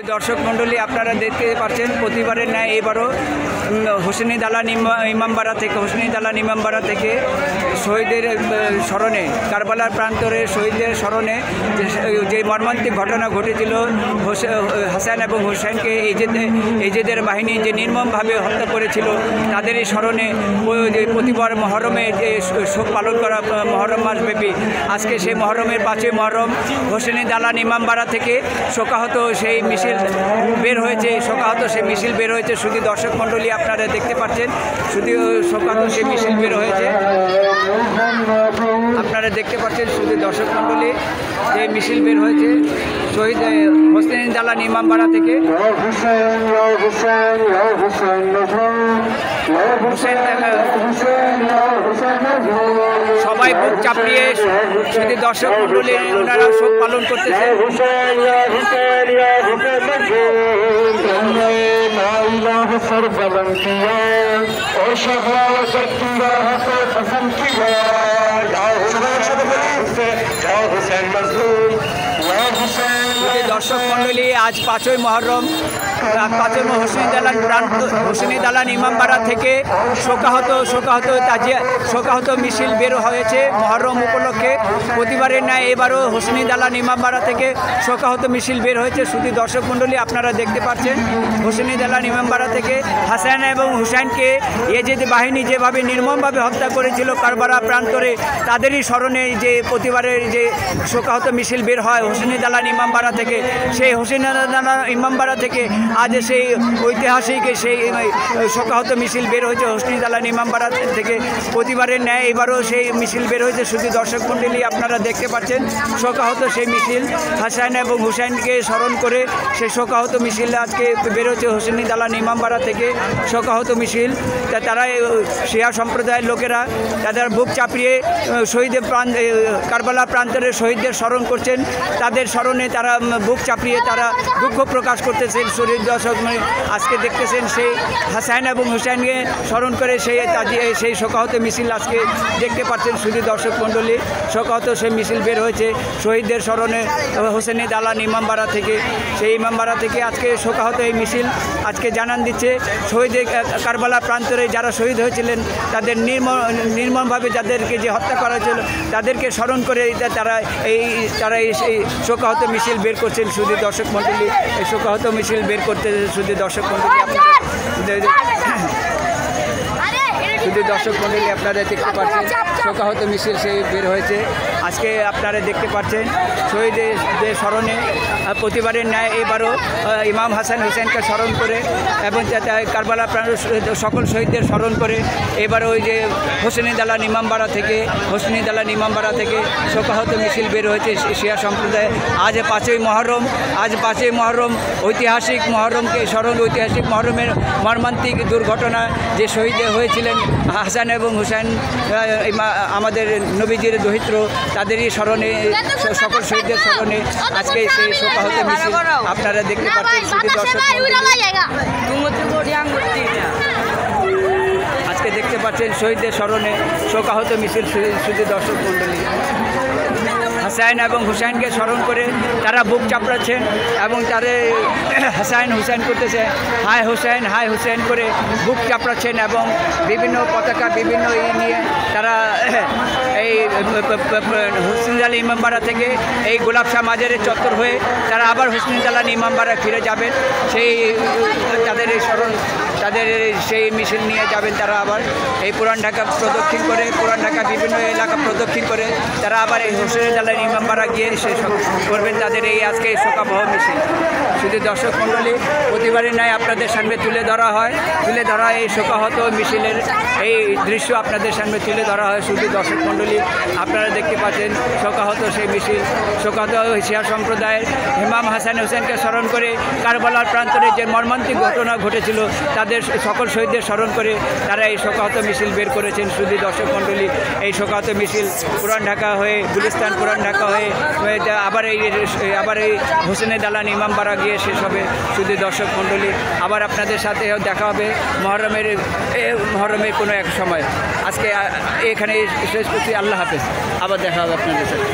দর্শক মণ্ডলী, আপনারা দেখতে পাচ্ছেন প্রতিবারের ন্যায় এবারও হোসেনি দালান ইমামবাড়া থেকে শহীদের স্মরণে, কারবালার প্রান্তরে শহীদদের স্মরণে যে মর্মান্তিক ঘটনা ঘটেছিল, হাসান এবং হুসেনকে এজেদের বাহিনী যে নির্মমভাবে হত্যা করেছিল, তাদেরই স্মরণে প্রতিবার মহরমে যে শোক পালন করা মহরম মাসব্যাপী, আজকে সেই মহরমের 5ই মহরম হোসেনি দালান ইমামবাড়া থেকে শোকাহত সেই মিছিল বের হয়েছে। শুধু দর্শক মণ্ডলী, আপনারা দেখতে পাচ্ছেন শুধু শোকাহত সেই মিছিল বের হয়েছে। আপনারা দেখতে পাচ্ছেন শুধু দর্শক মণ্ডলী, যে মিছিল বের হয়েছে শহীদ হোসেনি দালান ইমামবাড়া থেকে। সবাই বুক চাপড়িয়ে শুধু দর্শক মণ্ডলী ওনারা শোক পালন করতেছে। দর্শক মণ্ডলী, আজ 5ই মহরম হোসেনি দালান ইমামবাড়া থেকে শোকাহত মিছিল বের হয়েছে মহরম উপলক্ষে। প্রতিবারের ন্যায় এবারও হোসেনি দালান ইমামবাড়া থেকে শোকাহত মিছিল বের হয়েছে। শুধু দর্শক মণ্ডলী, আপনারা দেখতে পাচ্ছেন হোসেনি দালান ইমামবাড়া থেকে হাসান এবং হুসাইনকে এজেদ বাহিনী যেভাবে নির্মমভাবে হত্যা করেছিল কারবালা প্রান্তরে, তাদেরই স্মরণে যে প্রতিবারের যে শোকাহত মিছিল বের হয় হোসেনি দালান ইমামবাড়া থেকে, সেই হোসেনি দালান ইমামবাড়া থেকে আজ সেই ঐতিহাসিক সেই শোকাহত মিছিল বের হয়েছে হোসেনি দালান ইমামবাড়া থেকে। প্রতিবারের ন্যায় এবারও সেই মিছিল বের হয়েছে। শুধু দর্শক মণ্ডলী, আপনারা দেখতে পাচ্ছেন শোকাহত সেই মিছিল, হাসান এবং হুসাইনকে স্মরণ করে সেই শোকাহত মিছিল আজকে বের হচ্ছে হোসেনি দালান ইমামবাড়া থেকে শোকাহত মিছিল। তারা শিয়া সম্প্রদায়ের লোকেরা তাদের বুক চাপড়িয়ে শহীদের কারবালা প্রান্তরে শহীদদের স্মরণ করছেন। তাদের স্মরণে তারা বুক চাপড়িয়ে তারা দুঃখ প্রকাশ করতেছেন। শহীদ দর্শক আজকে দেখতেছেন সেই হাসান এবং হুসাইনকে স্মরণ করে সেই শোকাহত মিছিল আজকে দেখতে পাচ্ছেন। শুধু দর্শক মণ্ডলী, শোকাহত সেই মিছিল বের হয়েছে শহীদদের স্মরণে হোসেনি দালান ইমামবাড়া থেকে। সেই ইমামবাড়া থেকে আজকে শোকাহত এই মিছিল আজকে জানান দিচ্ছে শহীদের কারবালা প্রান্তরে যারা শহীদ হয়েছিলেন, তাদের নির্মমভাবে যাদেরকে যে হত্যা করা হয়েছিল তাদেরকে স্মরণ করে তারা এই শোকাহত মিছিল বের করছেন। শুধু দর্শক মণ্ডলী, এই শোকাহত মিছিল বের করতে শুধু দর্শক মণ্ডলী আপনারা দেখতে পাচ্ছেন শোকাহত মিছিল সেই বের হয়েছে আজকে। আপনারা দেখতে পাচ্ছেন শহীদদের স্মরণে প্রতিবারের ন্যায় এবারও ইমাম হাসান হুসেনকে স্মরণ করে এবং কারবালা সকল শহীদদের স্মরণ করে এবারও ওই যে হোসেনি দালান ইমামবাড়া থেকে শোকাহত মিছিল বের হয়েছে শিয়া সম্প্রদায়। আজ 5ই মহরম ঐতিহাসিক মহরমের মর্মান্তিক দুর্ঘটনা যে শহীদ হয়েছিলেন হাসান এবং হুসাইন, আমাদের নবীজির দহিত্র, তাদেরই স্মরণে সকল শহীদদের স্মরণে আজকে সেই শোকাহত মিছিল আপনারা দেখতে পাচ্ছেন। শুধু দর্শক আজকে দেখতে পাচ্ছেন শহীদদের স্মরণে শোকাহত মিছিল। শুধু দর্শক মণ্ডলী, হাসান এবং হুসাইনকে স্মরণ করে তারা বুক চাপড়াচ্ছেন এবং তাদের হুসাইন করতেছে হায় হুসাইন করে বুক চাপড়াচ্ছেন এবং বিভিন্ন পতাকা বিভিন্ন নিয়ে তারা এই হোসেনি দালান ইমামবাড়া থেকে এই গোলাপ শাহ মাজারের চত্বর হয়ে তারা আবার হোসেনি দালান ইমামবাড়া ফিরে যাবেন। সেই তাদের সেই মিছিল নিয়ে যাবেন তারা আবার এই পুরান ঢাকা বিভিন্ন এলাকা প্রদক্ষিণ করে তারা আবার এই হোসেনি দালান ইমামবাড়া গিয়ে শেষ করবেন তাদের এই আজকে এই শোকাবহ মিছিল। শুধু দর্শক মণ্ডলী, প্রতিবারের ন্যায় আপনাদের সামনে তুলে ধরা হয় এই শোকাহত মিছিলের এই দৃশ্য আপনাদের সামনে তুলে ধরা হয়। শুধু দর্শক মণ্ডলী, আপনারা দেখতে পাচ্ছেন শোকাহত সেই মিছিল, শোকাহত শিয়া সম্প্রদায়ের ইমাম হাসান হুসেনকে স্মরণ করে কারবালার প্রান্তরে যে মর্মান্তিক ঘটনা ঘটেছিল তাদের সকল শহীদদের স্মরণ করে তারা এই শোকাহত মিছিল বের করেছেন। শুধু দর্শক মণ্ডলী, এই শোকাহত মিছিল পুরান ঢাকা হয়ে গুলিস্তান পুরান ঢাকা হয়ে আবার এই হোসেনি দালান ইমামবাড়া গিয়ে শেষ হবে। শুধু দর্শক মণ্ডলী, আবার আপনাদের সাথে দেখা হবে মহরমের কোনো এক সময়। আজকে এখানে শেষ করছি। আল্লাহ হাফেজ। আবার দেখা হবে আপনাদের সাথে।